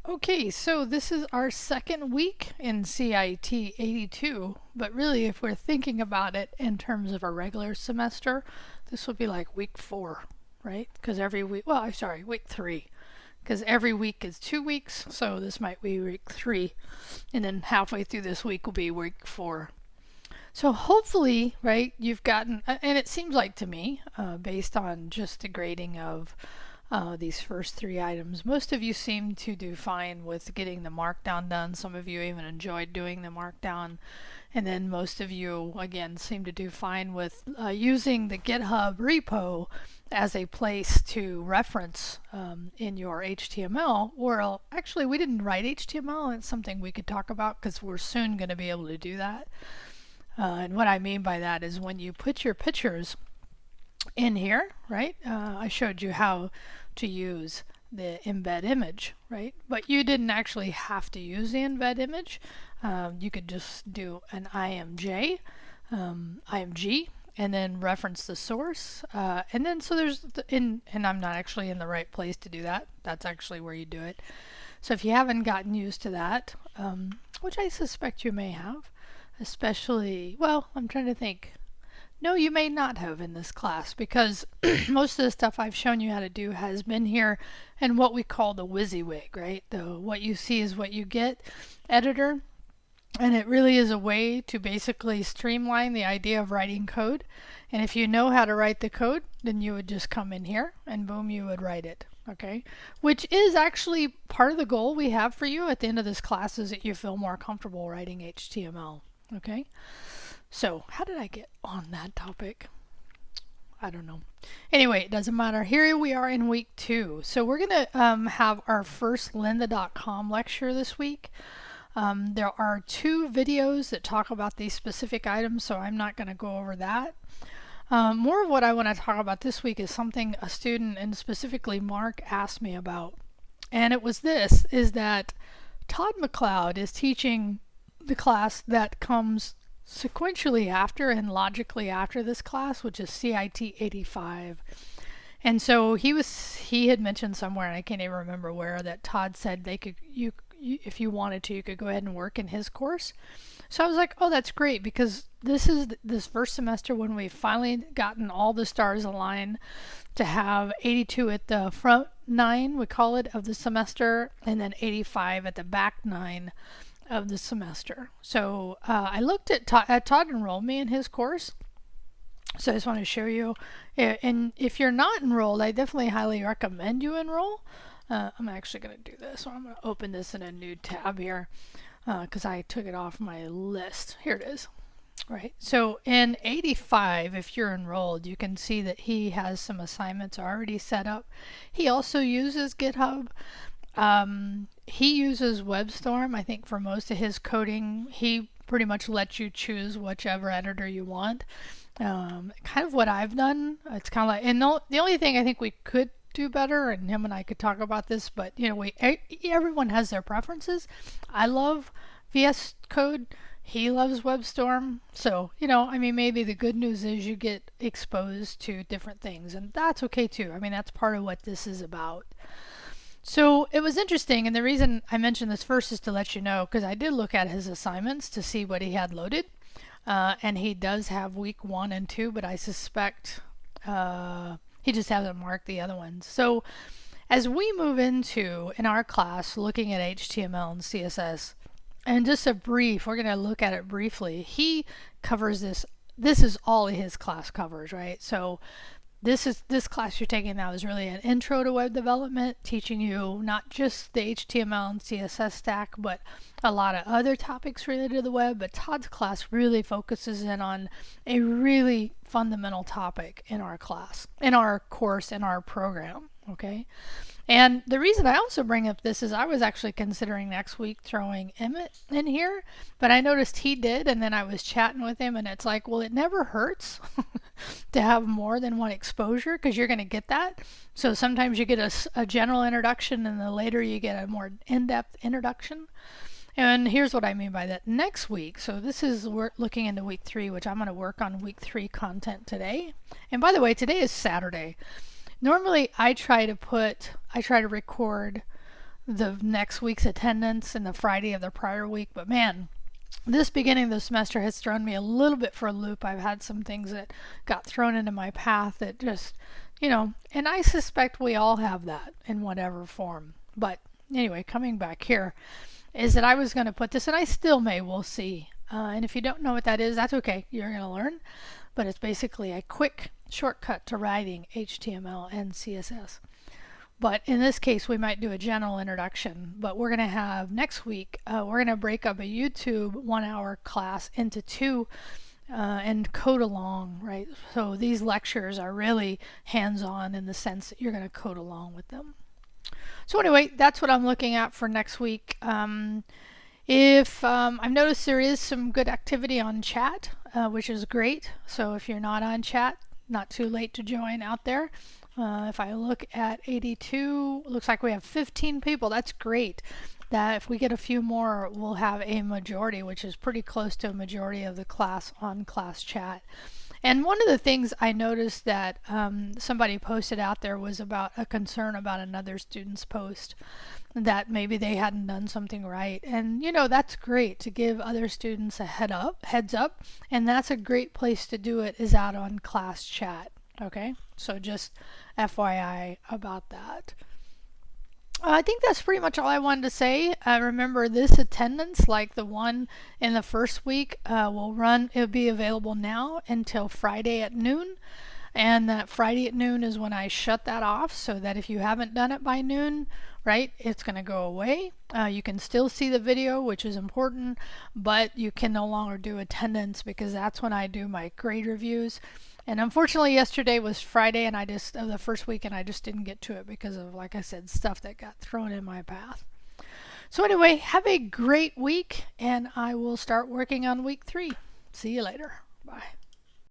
Okay, so this is our second week in CIT82, but really if we're thinking about it in terms of a regular semester, this will be like week 4, right? Because every week, well, I'm sorry, week 3, because every week is 2 weeks, so this might be week 3, and then halfway through this week will be week 4. So hopefully, right, you've gotten, and it seems like to me, based on just the grading of these first 3 items, most of you seem to do fine with getting the markdown done. Some of you even enjoyed doing the markdown. And then most of you, again, seem to do fine with using the GitHub repo as a place to reference in your HTML. Or actually, we didn't write HTML, and it's something we could talk about because we're soon going to be able to do that. And what I mean by that is when you put your pictures in here, right? I showed you how to use the embed image, right? But you didn't actually have to use the embed image. You could just do an IMG, and then reference the source. And then so there's, and I'm not actually in the right place to do that. That's actually where you do it. So if you haven't gotten used to that, which I suspect you may have, especially, well, I'm trying to think. No, you may not have in this class because most of the stuff I've shown you how to do has been here in what we call the WYSIWYG, right? The what you see is what you get editor. And it really is a way to basically streamline the idea of writing code. And if you know how to write the code, then you would just come in here and boom, you would write it. Okay, which is actually part of the goal we have for you at the end of this class, is that you feel more comfortable writing HTML. Okay, so how did I get on that topic? I don't know. Anyway, it doesn't matter. Here we are in week 2. So we're going to have our first lynda.com lecture this week. There are 2 videos that talk about these specific items, so I'm not going to go over that. More of what I want to talk about this week is something a student, and specifically Mark, asked me about. And it was this, is that Todd McLeod is teaching the class that comes sequentially after and logically after this class, which is CIT85. And so he had mentioned somewhere, and I can't even remember where, that Todd said they could, if you wanted to, you could go ahead and work in his course. So I was like, oh, that's great, because this is this first semester when we've finally gotten all the stars aligned to have 82 at the front 9, we call it, of the semester, and then 85 at the back 9 of the semester. So I looked at Todd enrolled me in his course. So I just want to show you. And if you're not enrolled, I definitely highly recommend you enroll. I'm actually going to do this. So I'm going to open this in a new tab here because I took it off my list. Here it is. Right. So in 85, if you're enrolled, you can see that he has some assignments already set up. He also uses GitHub. He uses WebStorm, I think, for most of his coding. He pretty much lets you choose whichever editor you want. Kind of what I've done. It's kind of like, and the only thing I think we could do better, and him and I could talk about this, but you know, everyone has their preferences. I love VS Code. He loves WebStorm. So, you know, I mean, maybe the good news is you get exposed to different things, and that's okay too. I mean, that's part of what this is about. So it was interesting, and the reason I mentioned this first is to let you know, because I did look at his assignments to see what he had loaded, and he does have week 1 and 2, but I suspect he just hasn't marked the other ones. So as we move into, in our class, looking at HTML and CSS, and just a brief, we're going to look at it briefly. He covers this. This is all his class covers, right? So this class you're taking now is really an intro to web development, teaching you not just the HTML and CSS stack, but a lot of other topics related to the web. But Todd's class really focuses in on a really fundamental topic in our class, in our course, in our program. Okay. And the reason I also bring up this is I was actually considering next week throwing Emmett in here, but I noticed he did, and then I was chatting with him, and it's like, well, it never hurts to have more than one exposure, because you're going to get that. So sometimes you get a general introduction, and then later you get a more in-depth introduction. And here's what I mean by that. Next week, so this is, we're looking into week 3, which I'm going to work on week 3 content today. And by the way, today is Saturday. Normally I try to record the next week's attendance and the Friday of the prior week. But man, this beginning of the semester has thrown me a little bit for a loop. I've had some things that got thrown into my path that just, and I suspect we all have that in whatever form. But anyway, coming back here, is that I was going to put this, and I still may, we'll see. And if you don't know what that is, that's okay. You're going to learn. But it's basically a quick shortcut to writing HTML and CSS. But in this case, we might do a general introduction. But we're going to have next week, we're going to break up a YouTube 1-hour class into two and code along, right? So these lectures are really hands-on in the sense that you're going to code along with them. So anyway, that's what I'm looking at for next week. If I've noticed there is some good activity on chat, which is great. So if you're not on chat, not too late to join out there. If I look at 82, looks like we have 15 people. That's great. That if we get a few more, we'll have a majority, which is pretty close to a majority of the class on class chat. And one of the things I noticed that somebody posted out there was about a concern about another student's post, that maybe they hadn't done something right. And that's great to give other students a heads up, and that's a great place to do it, is out on class chat. Okay, so just FYI about that. I think that's pretty much all I wanted to say. Remember, this attendance, like the one in the first week, it'll be available now until Friday at noon. And that Friday at noon is when I shut that off, so that if you haven't done it by noon, right, it's going to go away. You can still see the video, which is important, but you can no longer do attendance, because that's when I do my grade reviews. And unfortunately, yesterday was Friday, and of the first week, and I just didn't get to it because of, like I said, stuff that got thrown in my path. So anyway, have a great week, and I will start working on week 3. See you later. Bye.